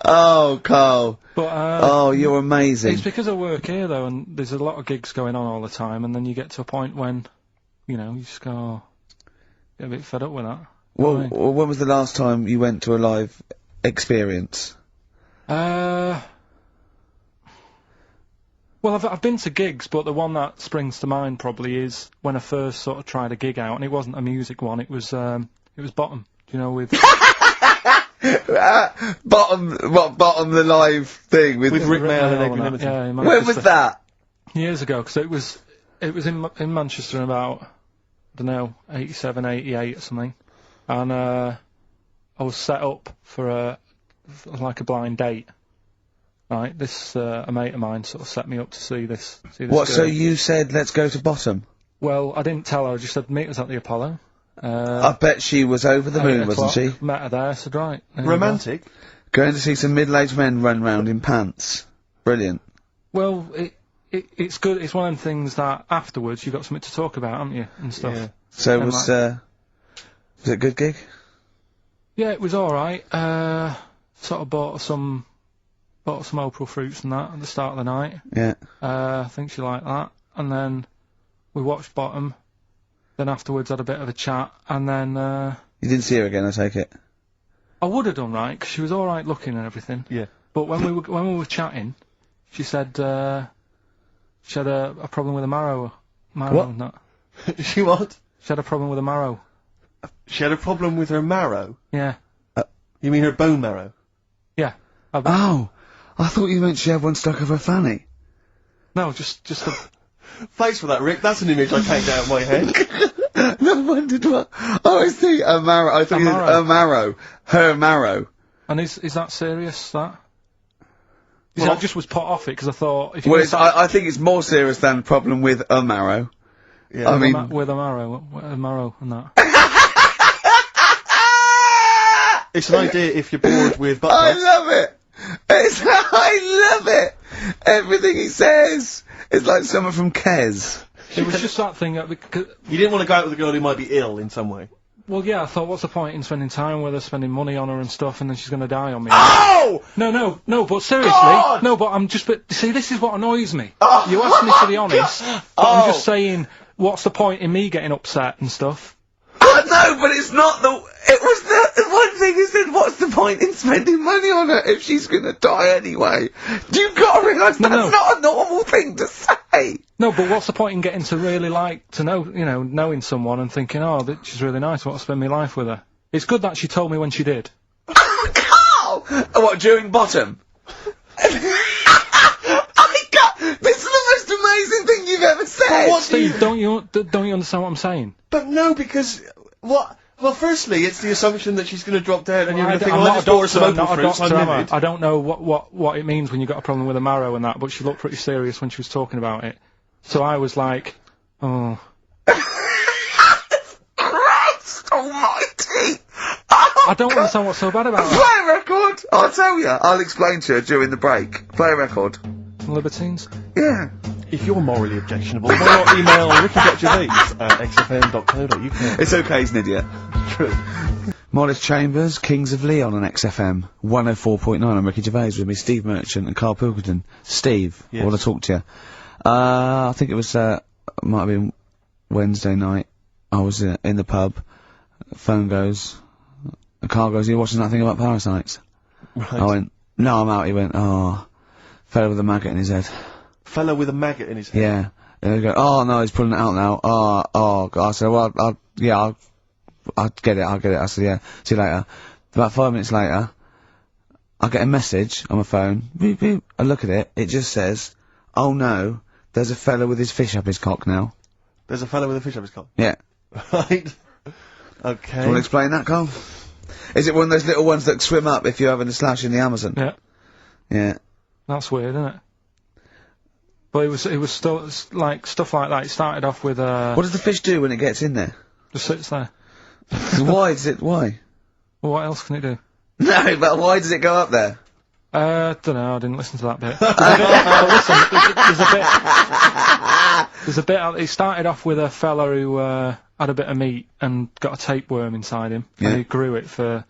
Oh, Carl. But, oh, you're amazing. It's because I work here, though, and there's a lot of gigs going on all the time, and then you get to a point when, you know, you just go, oh, get a bit fed up with that. Well, when was the last time you went to a live experience? Well, I've been to gigs, but the one that springs to mind probably is when I first sort of tried a gig out, and it wasn't a music one, it was Bottom, do you know, with... Bottom the live thing with Rick Mail and Equanimity. Yeah, in when was that? Years ago, because it was in Manchester in about, I don't know, 87, 88 or something, and I was set up for like a blind date. Right, this a mate of mine sort of set me up to see this. What? Girl. So you said let's go to Bottom? Well, I didn't tell her. I just said meet us at the Apollo. I bet she was over the moon, wasn't she? Met her there. Said right. Romantic. Going to see some middle-aged men run round in pants. Brilliant. Well, it's good. It's one of them things that afterwards you've got something to talk about, haven't you, and stuff. Yeah. So was it a good gig? Yeah, it was all right. Sort of bought some April fruits and that at the start of the night. Yeah. I think she liked that. And then we watched Bottom. Then afterwards had a bit of a chat. And then... you didn't see her again, I take it? I would have done, right, because she was all right looking and everything. Yeah. But when we were chatting, she said she had a problem with a marrow. What? And that. She what? She had a problem with a marrow. She had a problem with her marrow? Yeah. You mean her bone marrow? Yeah. Oh! I thought you meant she had one stuck of her fanny. No, just a... Thanks for that, Rick. That's an image I can't get out of my head. No, I wondered what... Oh, I see, a marrow. I thought you meant a marrow. Her marrow. And is that serious, that? Well, I just was put off it, because I thought... If you I think it's more serious than the problem with a marrow. Yeah. I mean... With a marrow and that. It's an idea if you're bored with butt I plugs. love it! I love it! Everything he says is like someone from Kes. It was just that thing that... Because, you didn't want to go out with a girl who might be ill in some way. Well, yeah, I thought, what's the point in spending time with her, spending money on her and stuff, and then she's going to die on me? Oh! No, but seriously. God! No, but I'm just... But, see, this is what annoys me. Oh, you asked me to be honest, but Oh. I'm just saying, what's the point in me getting upset and stuff? No, but it's not the... It was the one thing he said, what's the point in spending money on her if she's gonna die anyway? You've got to realise that's not a normal thing to say! No, but what's the point in getting to really knowing someone and thinking, oh, she's really nice, I want to spend my life with her? It's good that she told me when she did. Carl! What, during Bottom? This is the most amazing thing you've ever said! What Steve, don't you understand what I'm saying? But no, because... What? Well, firstly, it's the assumption that she's going to drop dead and you're going to think, I'm well, I not just a bought her some doctor, I'm April not a fruits, I'm doctor, am I? livid. I don't know what it means when you've got a problem with a marrow and that, but she looked pretty serious when she was talking about it. So I was like, oh... Christ almighty! I don't understand what's so bad about her. Play a record! I'll tell you. I'll explain to her during the break. Play a record. Libertines? Yeah. If you're morally objectionable, why not email ricky.gervais@xfm.co.uk. It's okay, he's an idiot. True. Mollis Chambers, Kings of Leon on XFM 104.9. I'm Ricky Gervais with me, Steve Merchant and Karl Pilkington. Steve, yes. I want to talk to you. I think it was, might have been Wednesday night. I was in the pub. Phone goes. Carl goes, you watching that thing about parasites? Right. I went, no, I'm out. He went, oh, fella with a maggot in his head. Fellow with a maggot in his head? Yeah. And they go, oh no, he's pulling it out now. Oh, God. I said, well, I'll get it. I said, yeah, see you later. About 5 minutes later, I get a message on my phone. Beep, beep. I look at it. It just says, oh no, there's a fella with his fish up his cock now. There's a fellow with a fish up his cock? Yeah. Right. Okay. Do you want to explain that, Carl? Is it one of those little ones that swim up if you're having a slash in the Amazon? Yeah. Yeah. That's weird, isn't it? But it was still, like, stuff like that. It started off with, What does the fish do when it gets in there? just sits there. Why? Well, what else can it do? No, but why does it go up there? Don't know, I didn't listen to that bit. There's a bit, it started off with a fella who, had a bit of meat and got a tapeworm inside him. Yeah. And he grew it for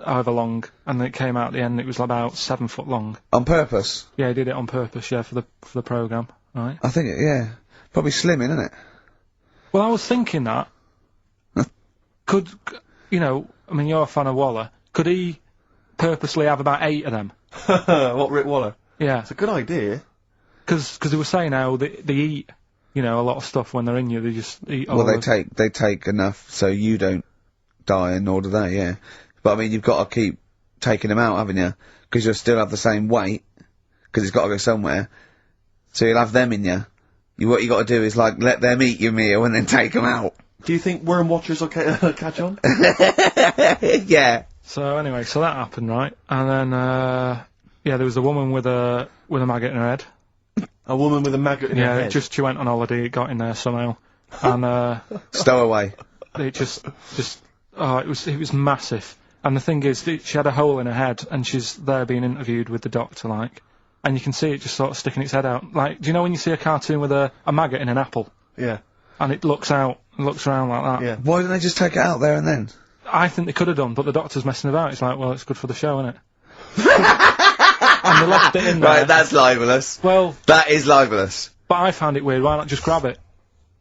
however long, and it came out at the end. It was about 7 foot long. On purpose? Yeah, he did it on purpose. Yeah, for the program, right? I think yeah, probably slimming, isn't it? Well, I was thinking that could I mean, you're a fan of Waller. Could he purposely have about 8 of them? What, Rick Waller? Yeah, It's a good idea. because they were saying how they eat, a lot of stuff when they're in you. They just eat. Well, all they take enough so you don't die, and nor do they. Yeah, but I mean, you've got to keep taking them out, haven't you? Because you'll still have the same weight, because it's got to go somewhere. So you'll have them in you. What you got to do is like let them eat your meal and then take them out. Do you think worm watchers will catch on? Yeah. So anyway, so that happened, right? And then there was a woman with a maggot in her head. A woman with a maggot in her head? Yeah, she went on holiday, it got in there somehow, and Stowaway. it just it was massive. And the thing is, she had a hole in her head, and she's there being interviewed with the doctor, like, and you can see it just sort of sticking its head out. Like, do you know when you see a cartoon with a maggot in an apple? Yeah. And it looks out, and looks around like that. Yeah. Why didn't they just take it out there and then? I think they could have done, but the doctor's messing about. It's like, well, it's good for the show, isn't it? And they left it in there. Right, that's libelous. Well, That is libelous. but I found it weird. Why not just grab it?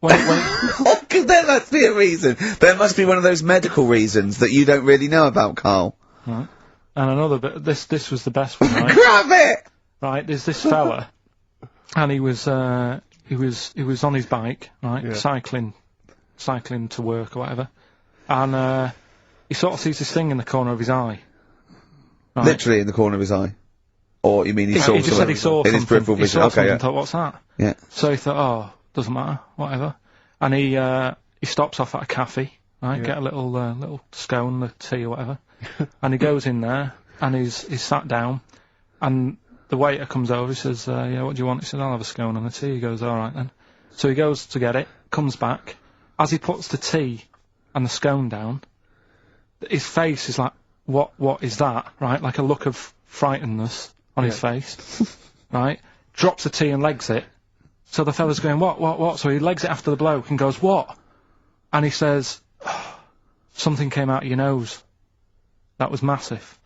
When Because there must be a reason. There must be one of those medical reasons that you don't really know about, Carl. right. And another bit. This was the best one, right? Grab it! Right. There's this fella, and he was on his bike, right, Yeah. cycling to work or whatever, and he sort of sees this thing in the corner of his eye. Right? Literally in the corner of his eye. Or you mean he saw He just said he saw in his something. peripheral He vision? saw Okay, something yeah. and thought, what's that? Yeah. So he thought, oh, doesn't matter, whatever. And he stops off at a cafe, right, get a little scone, the tea or whatever. And he goes in there, and he's sat down, and the waiter comes over, he says, yeah, what do you want? He says, I'll have a scone and a tea. He goes, alright then. So he goes to get it, comes back. As he puts the tea and the scone down, his face is like, what is that? Right? Like a look of frightenedness on his face. Right? Drops the tea and legs it. So the fella's going, what? So he legs it after the bloke and goes, what? And he says, oh, something came out of your nose. That was massive.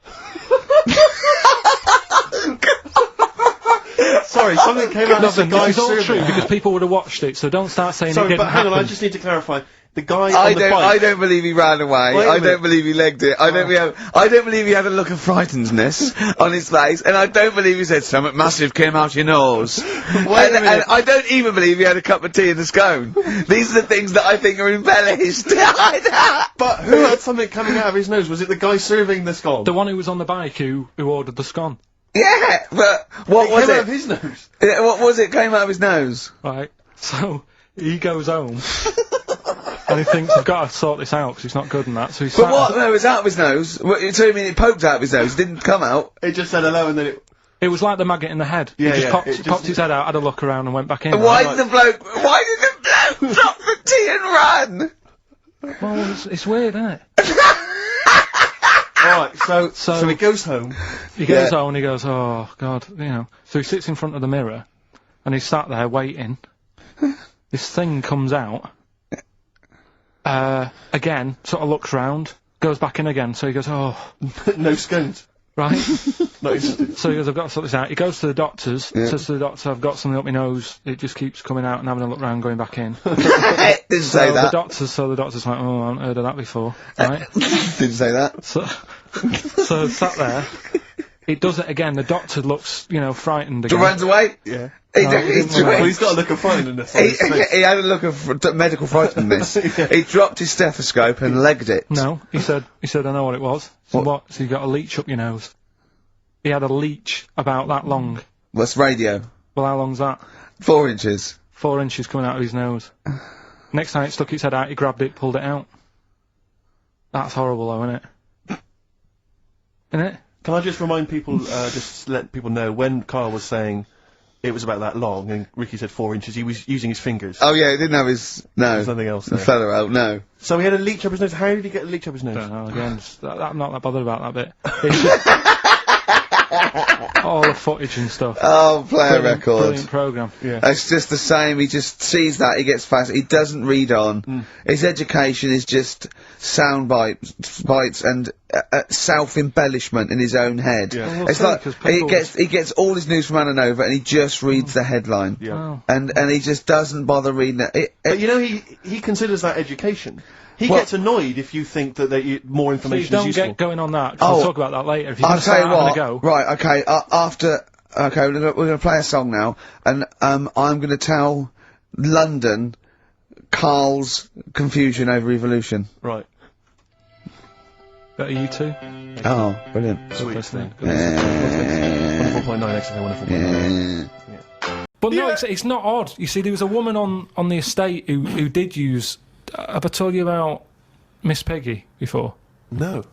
Sorry, something came out of the Nothing, guy it's all serving. true because people would have watched it, so don't start saying it Sorry, didn't but hang on, happen. I just need to clarify. The guy I on the bike... don't believe he ran away. Wait a I don't minute. believe he legged it. I don't believe he had a look of frightenedness on his face, and I don't believe he said something massive came out your nose. Wait a minute. And I don't even believe he had a cup of tea and a scone. These are the things that I think are embellished. But who had something coming out of his nose? Was it the guy serving the scone? The one who was on the bike who ordered the scone. Yeah, but what was came out it? of his nose. Yeah, what was it? Came out of his nose. Right. So he goes home and he thinks, I've got to sort this out because it's not good and that. So he's But what? No, it was out of his nose. So you mean it poked out of his nose? It didn't come out. It just said hello and then it... It was like the maggot in the head. Yeah, he just yeah, popped his head out, had a look around and went back in. Why right? did the bloke drop the tea and run? Well, it's weird, isn't it? Alright, so he goes home. He goes Yeah. home and he goes, oh, God, So he sits in front of the mirror and he's sat there waiting. This thing comes out. Again, sort of looks round, goes back in again. So he goes, oh, No scones. right. Not interested. So he goes, I've got to sort this out. He goes to the doctors, says to the doctor, I've got something up my nose. It just keeps coming out and having a look round, going back in. Didn't say The that. doctor's like, oh, I haven't heard of that before. Right? Didn't say that. So sat there. It does it again. The doctor looks, frightened He again. runs away. Yeah. He, No, he, he didn't he- run away. Well, he's got a look of frightenedness on his face. he had a look of medical frightenedness. Yeah. He dropped his stethoscope and legged it. No, he said, I know what it was. So what? So you got a leech up your nose. He had a leech about that long. What's radio? Well, how long's that? 4 inches. 4 inches coming out of his nose. Next time it stuck its head out, he grabbed it, pulled it out. That's horrible though, isn't it? Isn't it? Can I just remind people, just let people know, when Carl was saying it was about that long and Ricky said 4 inches, he was using his fingers. Oh yeah, he didn't have his... No. There's nothing else The there. feather out, no. So he had a leech up his nose. How did he get a leech up his nose? Don't know, again, I'm not that bothered about that bit. It's just- all the footage and stuff. Oh, play a record. Brilliant programme. Yeah. It's just the same. He just sees that, he gets fascinated. He doesn't read on. His education is just sound bites and self-embellishment in his own head. Yeah. Well, It's we'll like see, 'cause he gets all his news from Ananova and he just reads the headline. Yeah. Oh. And he just doesn't bother reading it. But you know, he considers that education. He Well- gets annoyed if you think that more Please information is don't useful. get going on that, 'cause Oh. we'll talk about that later. If you're I'll gonna tell you start having what. a go. Right, okay. Okay, we're gonna play a song now, and I'm gonna tell London Carl's confusion over evolution. Right. Better you two. Oh, brilliant. Sweet. listening. Good listening. 104.9 XFM, 104.9. But no, it's not odd. You see, there was a woman on the estate who did use. Have I told you about Miss Peggy before? No.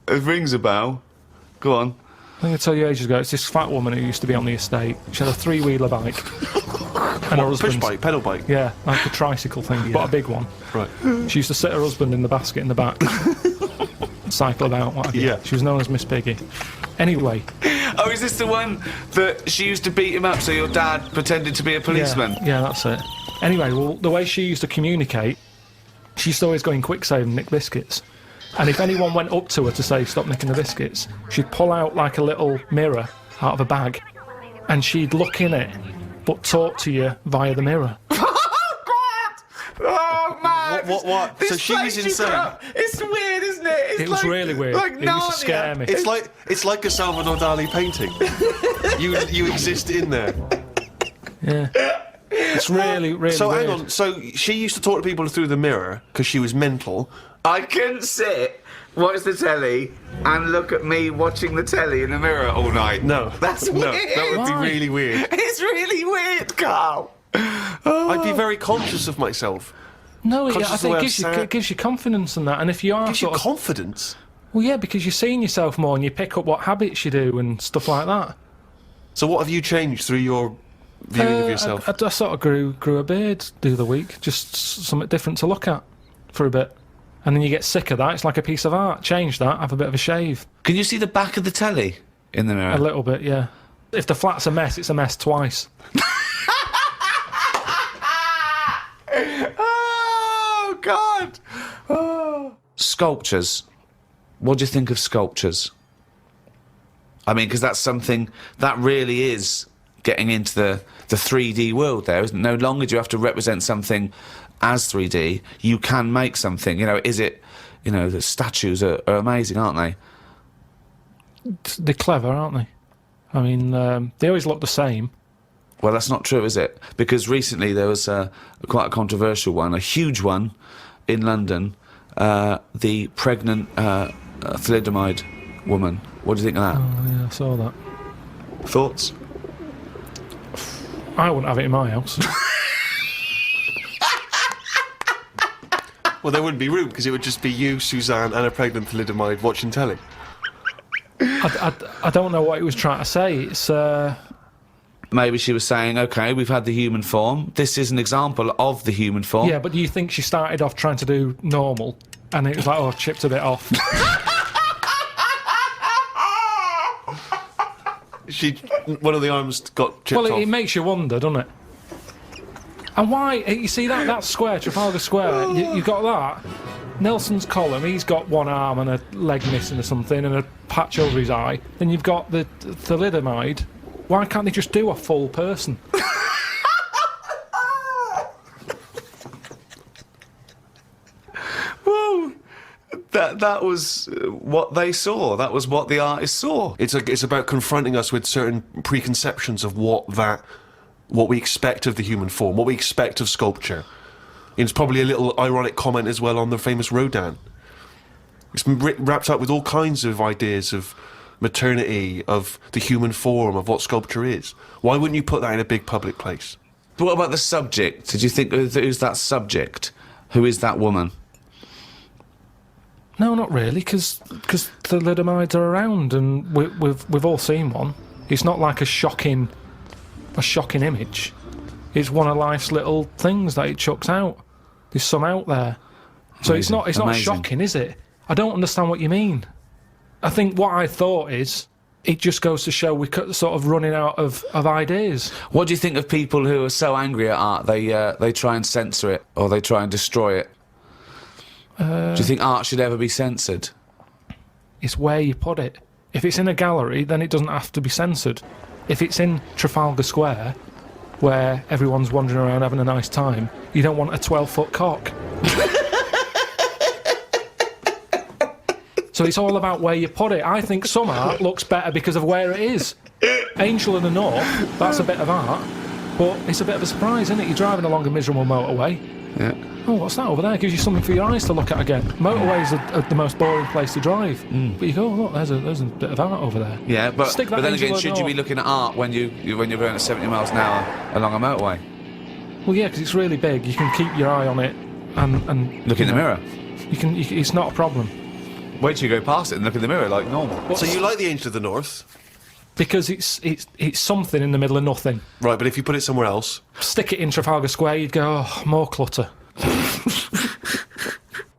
It rings a bell. Go on. I think I told you ages ago. It's this fat woman who used to be on the estate. She had a 3-wheeler bike. And her Push husband. bike, pedal bike. Yeah, like a tricycle thing, but a big one. Right. She used to sit her husband in the basket in the back. Cycle about, what have you. Yeah. She was known as Miss Piggy. Anyway. Oh, is this the one that she used to beat him up so your dad pretended to be a policeman? Yeah, that's it. Anyway, well, the way she used to communicate, she used to always go in quick save and nick biscuits. And if anyone went up to her to say, stop nicking the biscuits, she'd pull out like a little mirror out of a bag, and she'd look in it, but talk to you via the mirror. Oh, man! What? So she was insane. It's weird, isn't it? It's It was really weird. It used to scare me. It's like a Salvador Dali painting. you exist in there. Yeah. It's really, really So weird. hang on. So she used to talk to people through the mirror because she was mental. I couldn't sit, watch the telly, and look at me watching the telly in the mirror all night. No, That's no, weird. that would be Why? really weird. It's really weird, Carl. I'd be very conscious of myself. No, Conscious I of the way think I'm it sat. gives you confidence and that. And if you are Gives you sort of, confidence. well, yeah, because you're seeing yourself more and you pick up what habits you do and stuff like that. So what have you changed through your viewing of yourself? I sort of grew a beard the other week, just something different to look at for a bit. And then you get sick of that. It's like a piece of art. Change that. Have a bit of a shave. Can you see the back of the telly in the mirror? A little bit, yeah. If the flat's a mess, it's a mess twice. Oh, God! Oh. Sculptures. What do you think of sculptures? I mean, because that's something that really is getting into the 3D world there, isn't it? No longer do you have to represent something as 3D. You can make something. You know, is it... You know, the statues are amazing, aren't they? They're clever, aren't they? I mean, they always look the same. Well, that's not true, is it? Because recently there was quite a controversial one, a huge one in London, the pregnant thalidomide woman. What do you think of that? Oh, yeah, I saw that. Thoughts? I wouldn't have it in my house. Well, there wouldn't be room because it would just be you, Suzanne, and a pregnant thalidomide watching telly. I don't know what he was trying to say. It's Maybe she was saying, OK, we've had the human form. This is an example of the human form. yeah, but do you think she started off trying to do normal, and it was like, oh, chipped a bit off? One of the arms got chipped Well, off. it makes you wonder, doesn't it? And why? You see that square, Trafalgar Square. You got that. Nelson's column. He's got one arm and a leg missing or something, and a patch over his eye. Then you've got the thalidomide. Why can't they just do a full person? Well, that was what they saw. That was what the artist saw. It's about confronting us with certain preconceptions of what we expect of the human form, what we expect of sculpture. And it's probably a little ironic comment as well on the famous Rodin. It's been wrapped up with all kinds of ideas of maternity, of the human form, of what sculpture is. Why wouldn't you put that in a big public place? But what about the subject? Did you think, who's that subject? Who is that woman? No, not really, because thalidomides are around, and we've all seen one. It's not like a shocking image. It's one of life's little things that it chucks out. There's some out there, so it's not Amazing. shocking, is it? I don't understand what you mean. I think what I thought is it just goes to show we're sort of running out of ideas. What do you think of people who are so angry at art they try and censor it or they try and destroy it? Do you think art should ever be censored? It's where you put it. If it's in a gallery, then it doesn't have to be censored. If it's in Trafalgar Square, where everyone's wandering around having a nice time, you don't want a 12-foot cock. So it's all about where you put it. I think some art looks better because of where it is. Angel in the North, that's a bit of art, but it's a bit of a surprise, isn't it? You're driving along a miserable motorway. Yeah. Oh, what's that over there? Gives you something for your eyes to look at again. Motorways are the most boring place to drive. But you go, oh, look, there's a bit of art over there. Yeah, but Stick that then Angel again, in the should you be North. looking at art when you're going at 70 miles an hour along a motorway? Well, yeah, because it's really big. You can keep your eye on it and Look in the mirror. It's not a problem. Wait till you go past it and look in the mirror like normal. So you like the Angel of the North? Because it's something in the middle of nothing. Right, but if you put it somewhere else... Stick it in Trafalgar Square, you'd go, oh, more clutter.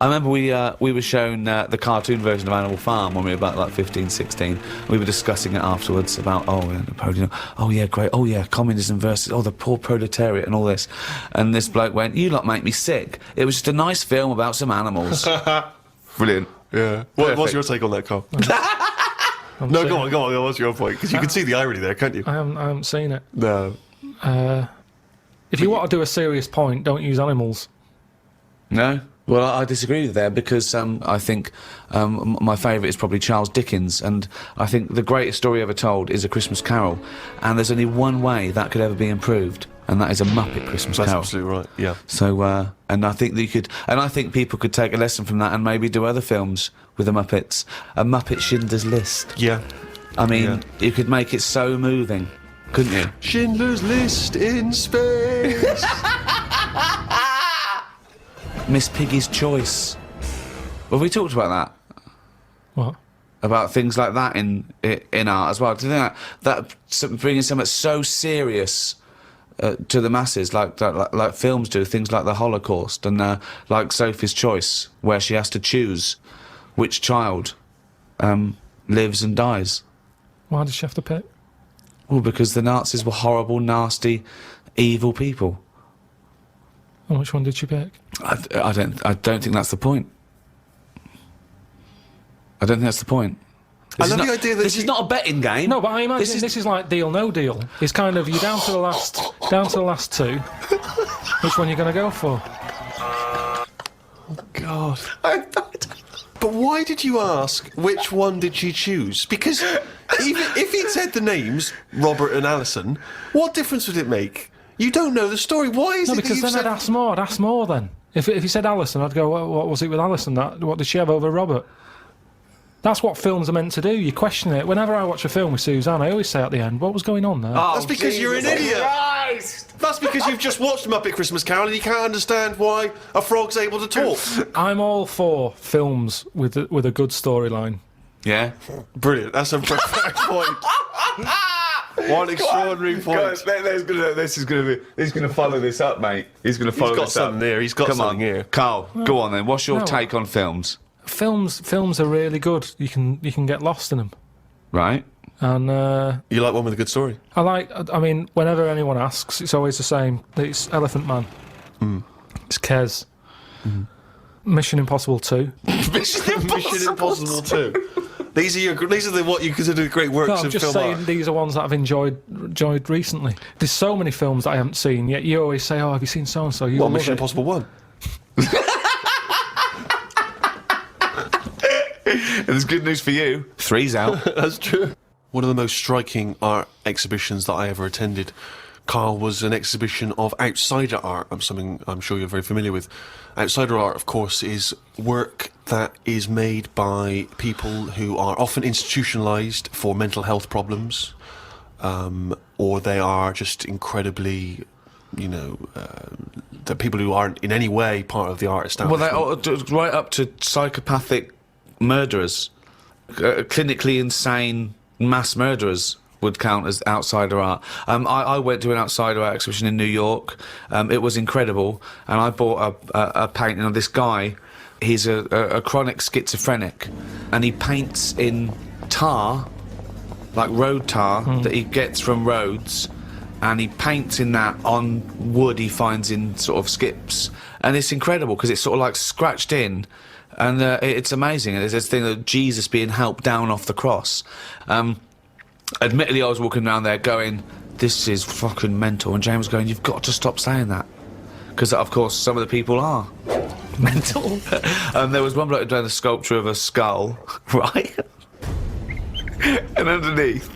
I remember we were shown the cartoon version of Animal Farm when we were about like 15, 16. We were discussing it afterwards about, Napoleon, oh yeah, great, oh yeah, communism versus, oh, the poor proletariat and all this. And this bloke went, you lot make me sick. It was just a nice film about some animals. Brilliant. Yeah. What's your take on that, Carl? No, go on, what's your point? Because you can see the irony there, can't you? I haven't seen it. No. If you want to do a serious point, don't use animals. No? Well, I disagree with there because I think my favourite is probably Charles Dickens, and I think the greatest story ever told is A Christmas Carol, and there's only one way that could ever be improved, and that is a Muppet Christmas That's Carol. absolutely right, yeah. So, and I think that you could, and I think people could take a lesson from that and maybe do other films with the Muppets. A Muppet Schindler's List. Yeah. I mean, you could make it so moving, couldn't you? Schindler's List in space. Miss Piggy's Choice. Have we talked about that? What? About things like that in art as well. Do you think that bringing something so serious to the masses, like films do, things like the Holocaust and like Sophie's Choice, where she has to choose which child lives and dies. Why does she have to pick? Well, because the Nazis were horrible, nasty, evil people. And which one did she pick? I don't think that's the point. I don't think that's the point. I love the idea that this is not a betting game. No, but I imagine this is like Deal No Deal. It's kind of you're down to the last two. Which one are you going to go for? God. But why did you ask which one did she choose? Because even if he'd said the names, Robert and Alison, what difference would it make? You don't know the story. Why is No, it that because you've then said... I'd ask more then. If he said Alison, I'd go, what was it with Alison? What did she have over Robert? That's what films are meant to do. You question it. Whenever I watch a film with Suzanne, I always say at the end, what was going on there? Oh, That's because you're an idiot. Christ! That's because you've just watched Muppet Christmas Carol and you can't understand why a frog's able to talk. I'm all for films with a good storyline. Yeah. Brilliant. That's a perfect point. What an extraordinary point. He's going to follow this up, mate. He's going to follow He's got this up. something there. He's got something here. Carl, go on then. What's your No. take on films? Films are really good. You can get lost in them. Right. And You like one with a good story? I mean, whenever anyone asks, it's always the same. It's Elephant Man. It's Kes. Mission Impossible 2. Mission Impossible 2. These are what you consider great works No, I'm of just film saying art. these are ones that I've enjoyed recently. There's so many films that I haven't seen, yet you always say, oh, have you seen so-and-so? You Well, love Mission it. Impossible 1. And there's good news for you. 3's out. That's true. One of the most striking art exhibitions that I ever attended, Carl, was an exhibition of outsider art. Something I'm sure you're very familiar with. Outsider art, of course, is work that is made by people who are often institutionalised for mental health problems, or they are just incredibly, the people who aren't in any way part of the art establishment. Well, right up to psychopathic murderers, clinically insane mass murderers would count as outsider art. I went to an outsider art exhibition in New York. It was incredible, and I bought a painting of this guy. He's a chronic schizophrenic, and he paints in tar, like road tar that he gets from roads, and he paints in that on wood he finds in sort of skips, and it's incredible because it's sort of like scratched in, and it's amazing. And there's this thing of Jesus being helped down off the cross. Admittedly, I was walking around there going, "This is fucking mental," and James was going, "You've got to stop saying that," because of course some of the people are mental. And there was one bloke doing a sculpture of a skull, right? And underneath,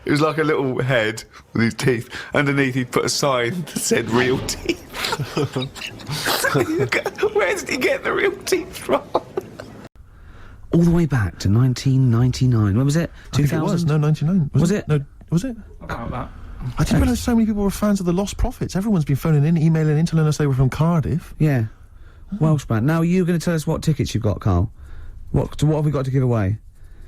it was like a little head with his teeth. Underneath, he'd put a sign that said "real teeth." Where did he get the real teeth from? All the way back to 1999. When was it? 2000? It was. No, 99. Was it? No, was it? About that. I didn't realise so many people were fans of the Lost Prophets. Everyone's been phoning in, emailing in, telling us they were from Cardiff. Yeah. Welsh band. Now, you're going to tell us what tickets you've got, Carl. What have we got to give away?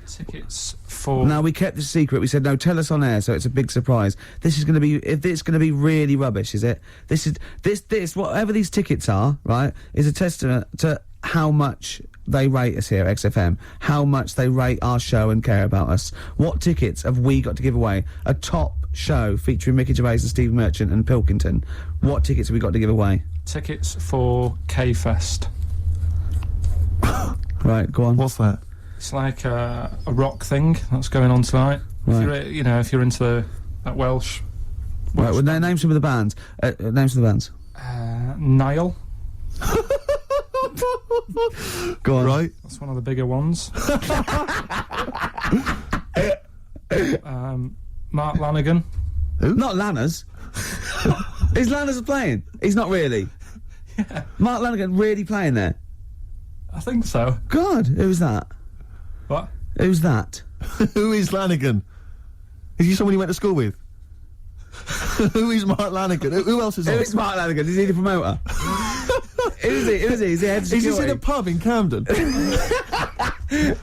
Tickets for... Now, we kept this secret. We said, no, tell us on air, so it's a big surprise. This is going to be... If it's going to be really rubbish, is it? This, whatever these tickets are, right, is a testament to how much they rate us here at XFM, how much they rate our show and care about us. What tickets have we got to give away? A top show featuring Mickey Gervais and Steve Merchant and Pilkington. What tickets have we got to give away? Tickets for K-Fest. Right, go on. What's that? It's like a rock thing that's going on tonight. Right. If you're into that Welsh... Right, well, name some of the bands. Names of the bands. Niall. Go on. Right. That's one of the bigger ones. Mark Lanigan. Who? Not Lanners. Is Lanners playing? He's not really. Yeah. Mark Lanigan really playing there? I think so. God, who's that? What? Who's that? Who is Lanigan? Is he someone you went to school with? Who is Mark Lanigan? Who else is Who on? is Mark Lanigan? Is he the promoter? Who is he? Is he head of Is security? this in a pub in Camden?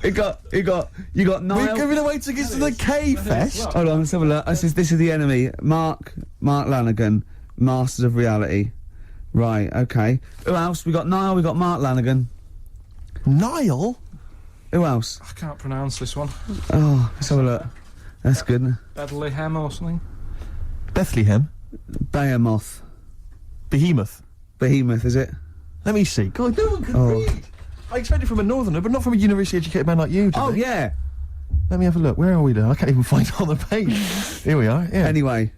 You got Niall. We're giving away tickets to the K-Fest. Hold on, let's have a look. This is the enemy. Mark Lanigan, Masters of Reality. Right, okay. Who else? We got Niall, we got Mark Lanigan. Niall? Who else? I can't pronounce this one. Oh, let's have a look. That's good. Bedleyhem or something. Bethlehem? Behemoth. Behemoth? Behemoth, is it? Let me see. God, no one can read. I expect it from a northerner, but not from a university-educated man like you, do Oh, they? yeah. Let me have a look. Where are we now? I can't even find it on the page. Here we are, yeah. Anyway.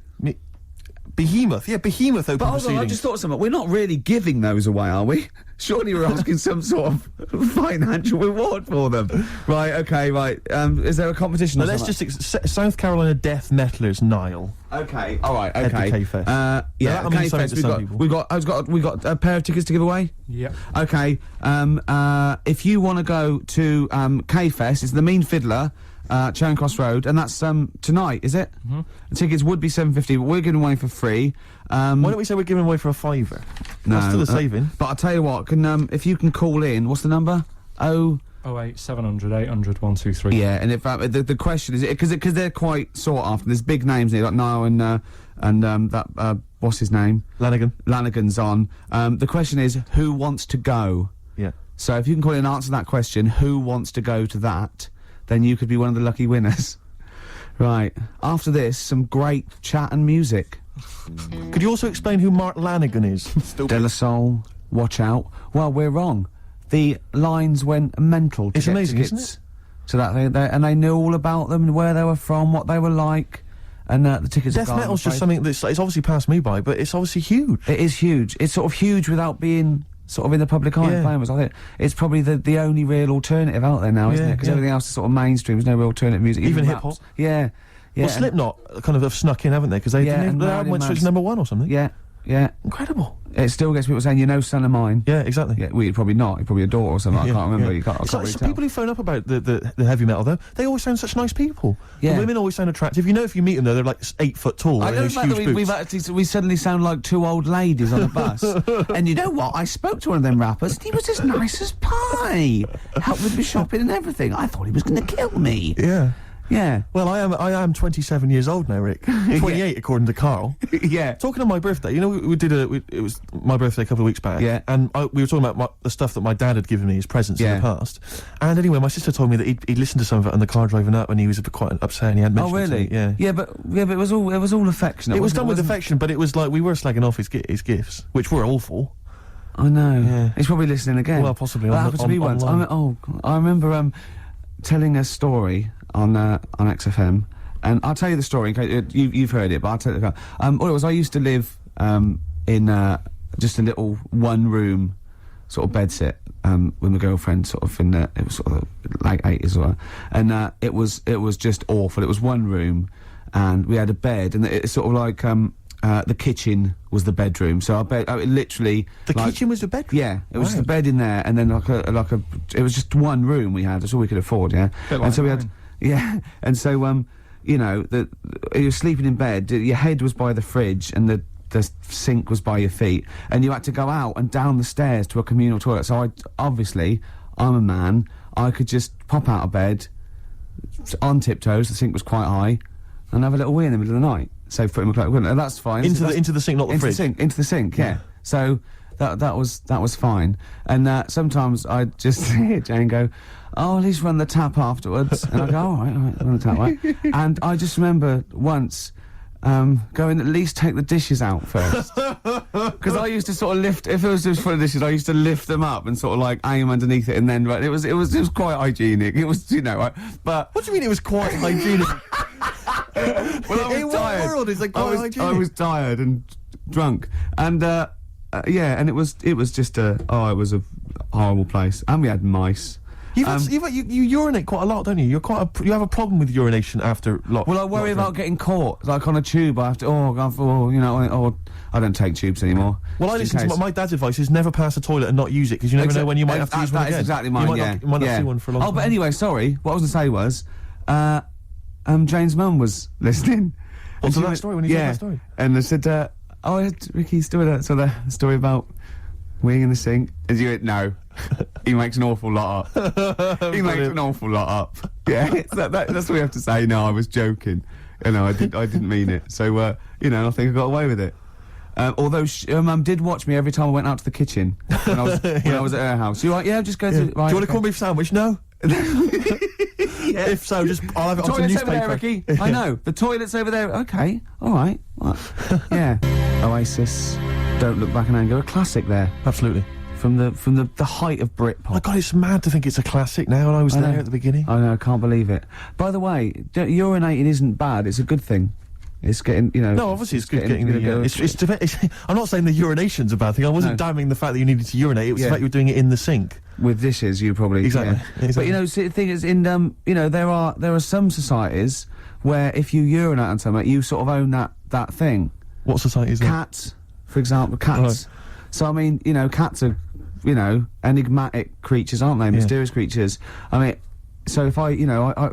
Behemoth. Yeah, Behemoth open But hold on, I proceedings. just thought something. We're not really giving those away, are we? Surely we're asking some sort of financial reward for them. Right, okay, right. Is there a competition or Now, let's something? just... South Carolina Death Metalers, Niall. Okay, alright, Head to okay. K-Fest. Now, Yeah, that'll mean something to some people. we got a pair of tickets to give away? Yep. Okay, if you want to go to K-Fest, it's the Mean Fiddler, Charing Cross Road, and that's tonight, is it? Mm-hmm. The tickets would be $7.50, but we're giving away for free. Why don't we say we're giving away for a £5? No, That's still a saving. But I'll tell you what, if you can call in, what's the number? 08 700 800 123. Yeah, and if the question is, because they're quite sought after. There's big names here, like Niall and that what's his name? Lanigan. Lanigan's on. The question is, who wants to go? Yeah. So if you can call in and answer that question, who wants to go to that, then you could be one of the lucky winners. Right. After this, some great chat and music. Could you also explain who Mark Lanigan is? De La Soul, watch out. Well, we're wrong. The lines went mental to It's get amazing, tickets. isn't it? So that and they knew all about them and where they were from, what they were like, and the tickets. Death metal's just something that's it's obviously passed me by, but it's obviously huge. It is huge. It's sort of huge without being sort of in the public eye. Yeah. Famous. I think it's probably the only real alternative out there now, isn't Yeah, it? Because yeah. everything else is sort of mainstream. There's no real alternative music. Even raps. hip-hop. Yeah. Yeah. Well, Slipknot kind of have snuck in, haven't they? Because they Yeah, and their album went Marilyn to #1 or something. Yeah. Yeah. Incredible. It still gets people saying, "You know, son of mine." Yeah, exactly. Yeah. Well, you're probably not. You're probably a daughter or something. I can't remember. Yeah. You can't. I It's can't like really some tell. people who phone up about the heavy metal though, they always sound such nice people. Yeah. The women always sound attractive. You know, if you meet them though, they're like 8 foot tall. I and know those the fact huge that boots. we suddenly sound like two old ladies on a bus. And you know what? I spoke to one of them rappers, and he was as nice as pie. Helped with me shopping and everything. I thought he was going to kill me. Yeah. Yeah. Well, I am 27 years old now, Rick. 28 according to Carl. Yeah. Talking of my birthday, you know, it was my birthday a couple of weeks back. Yeah. And we were talking about the stuff that my dad had given me as presents in Yeah. the past. And anyway, my sister told me that he'd listened to some of it on the car driving up, and he was quite upset, and he had Oh, mentioned it to really? me. Yeah. Yeah, but it was all affectionate. It was wasn't done with Wasn't- affection, but it was like we were slagging off his gifts, which were awful. I know. Yeah. He's probably listening again. Well, possibly That on happened to me once. online. I remember telling a story on XFM, and I'll tell you the story in case you've heard it, but I'll tell you. All it was, I used to live in just a little one-room sort of bedsit with my girlfriend, sort of it was sort of late 80s or whatever, and it was just awful. It was one room, and we had a bed, and it's sort of like the kitchen was the bedroom. So our bed, literally, The kitchen was the bedroom? Yeah, it was Wow. the bed in there, and then it was just one room we had. That's all we could afford. Yeah, Bit like and so we had, mine. yeah, and so you know, you were sleeping in bed. Your head was by the fridge, and the sink was by your feet, and you had to go out and down the stairs to a communal toilet. So I'm a man. I could just pop out of bed on tiptoes. The sink was quite high, and have a little wee in the middle of the night. So foot in my cloak, and that's fine. Into the sink, not the fridge. Into the sink, yeah. So that was fine. And sometimes I'd just hear Jane go, "Oh, at least run the tap afterwards." And I go, all right, run the tap, right? And I just remember once going, at least take the dishes out first. Because I used to sort of lift, if it was just full of dishes, I used to lift them up and sort of like aim underneath it, and then it was quite hygienic. It was, you know, right? But What do you mean it was quite hygienic? well, I was In what tired. world is it quite I hygienic? was tired and drunk, and yeah, and it was just it was a horrible place, and we had mice. You urinate quite a lot, don't you? You have a problem with urination after lot. Well, I worry about getting caught, like on a tube. I have to, you know, or I don't take tubes anymore. Well, I just listen in to case. my dad's advice is never pass a toilet and not use it, because you never know when you might have to use one That again. is exactly mine. You might not see one for a long time. Oh, but anyway, sorry. What I was going to say was, Jane's mum was listening. Oh, And to she that went- story, when you told that story? And I said, Ricky's doing that sort of story about weeing in the sink. And you went, no. He makes an awful lot up. He makes an awful lot up. Yeah, that's what we have to say. No, I was joking. You know, I didn't mean it. So, you know, I think I got away with it. Although Mum did watch me every time I went out to the kitchen when I was at her house. You like, yeah, just go to. Yeah. Right, Do you want a okay. corned beef sandwich? No. Yeah. If so, just I'll have it on some Toilet's over newspaper. there, Ricky. I know. The toilet's over there. Okay. All right. What? Yeah. Oasis. Don't Look Back in Anger. A classic there. Absolutely. From the height of Britpop. My God, it's mad to think it's a classic now, and I was I there know. at the beginning. I know. I can't believe it. By the way, urinating isn't bad. It's a good thing. It's getting, you know. No, obviously it's good getting the. I'm not saying the urination's a bad thing. I wasn't No. damning the fact that you needed to urinate. It was the fact you were doing it in the sink. With dishes, you probably Exactly. yeah. Exactly. But you know, see, the thing is, in you know, there are some societies where if you urinate on something, you sort of own that thing. What society is that? Cats, for example, cats. Right. So I mean, you know, cats are, you know, enigmatic creatures, aren't they? Mysterious creatures. I mean, so if I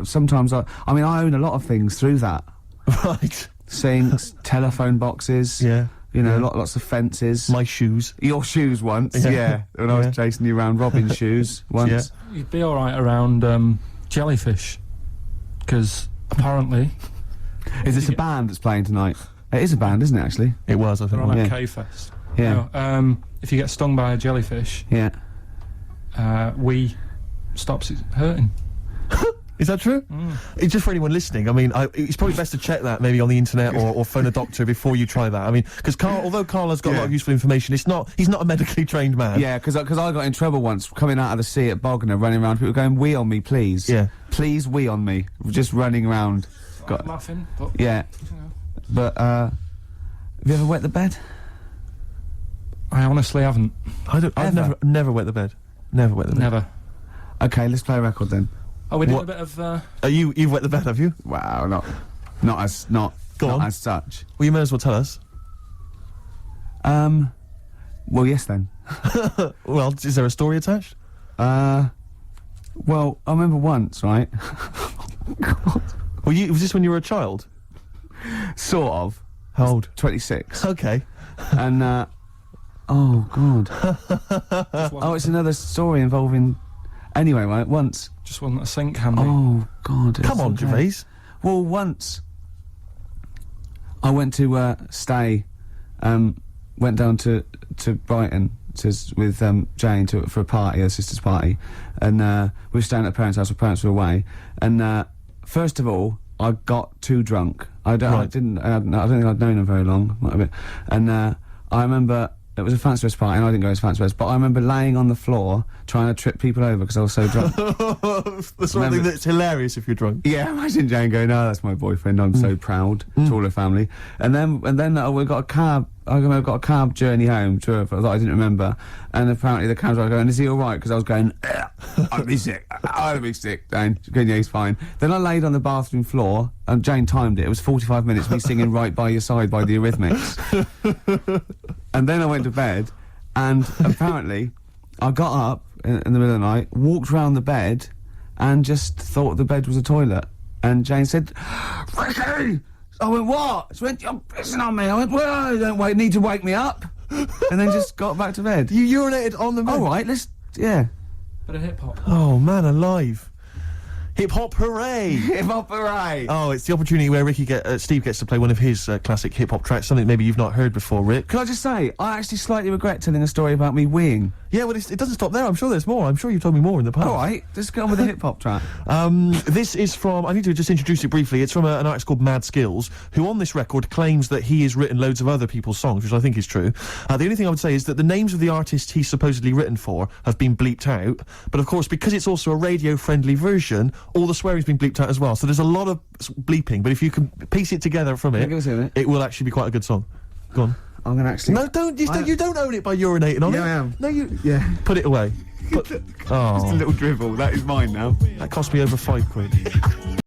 sometimes I own a lot of things through that. Right. Sinks, telephone boxes. Yeah. You know, Yeah. lots of fences. My shoes. Your shoes once, Yeah. yeah. When I was Yeah. chasing you around Robin's shoes once. Yeah. You'd be alright around jellyfish, because apparently Is this a band that's playing tonight? It is a band, isn't it, actually? It was, I they're think. on Yeah. at K-Fest. Yeah. Now, if you get stung by a jellyfish, Yeah. we stops it hurting. Is that true? It's just for anyone listening. I mean, it's probably best to check that maybe on the internet or phone a doctor before you try that. I mean, because although Carl has got a lot of useful information, he's not a medically trained man. Yeah, because I got in trouble once coming out of the sea at Bognor, running around, people going, wee on me, please. Yeah. Please wee on me. Just running around. I'm laughing, but Yeah. you know. But, have you ever wet the bed? I honestly haven't. I've Ever? never wet the bed. Never wet the bed. Never. Okay, let's play a record then. Oh, we did What? a bit of. You've wet the bed, have you? Wow, not as Go on. as such. Well, you may as well tell us. Well, yes then. Well, is there a story attached? Well, I remember once, right? Was this when you were a child? Sort of. How old? 26. Okay. And, oh, God. Oh, it's another story involving... Anyway, right, once. Just wasn't a sink handy. Oh, God. it's Come on, okay. Gervais. Well, once I went to stay, went down to Brighton with Jane for a party, her sister's party, and we were staying at her parents' house. Her parents were away, and first of all, I got too drunk. I don't think I'd known her very long, might have been. And I remember it was a fancy dress party, and I didn't go as fancy dress, but I remember laying on the floor trying to trip people over because I was so drunk. The sort of thing that's hilarious if you're drunk. Yeah, imagine Jane going, "No, that's my boyfriend. I'm so proud to all her family." And then we got a cab. I remember I got a cab journey home to her that I didn't remember, and apparently the cab driver going, "Is he all right?" Because I was going, "I'll be sick. I'll be sick." Jane, yeah, he's fine. Then I laid on the bathroom floor, and Jane timed it. It was 45 minutes. Me singing "Right by Your Side" by the Eurythmics. And then I went to bed, and apparently I got up in the middle of the night, walked round the bed, and just thought the bed was a toilet. And Jane said, "Ricky!" I went, "What?" She went, "You're pissing on me." I went, "Well, you don't need to wake me up." And then just got back to bed. You urinated on the bed? All right, yeah. Bit of hip hop. Oh, man alive. Hip-hop hooray! Hip-hop hooray! Oh, it's the opportunity where Steve gets to play one of his classic hip-hop tracks, something maybe you've not heard before, Rick. Can I just say, I actually slightly regret telling a story about me weeing. Yeah, well, it doesn't stop there. I'm sure there's more. I'm sure you've told me more in the past. All right, just get on with the hip-hop track. This is from, I need to just introduce it briefly, it's from an artist called Mad Skills, who on this record claims that he has written loads of other people's songs, which I think is true. The only thing I would say is that the names of the artists he's supposedly written for have been bleeped out, but of course, because it's also a radio-friendly version, all the swearing's been bleeped out as well, so there's a lot of bleeping, but if you can piece it together from it, it will actually be quite a good song. Go on. I'm gonna actually... No, you don't own it by urinating on it. Yeah, I am. No, you... Yeah. Put it away. Just a little dribble, that is mine now. That cost me over £5.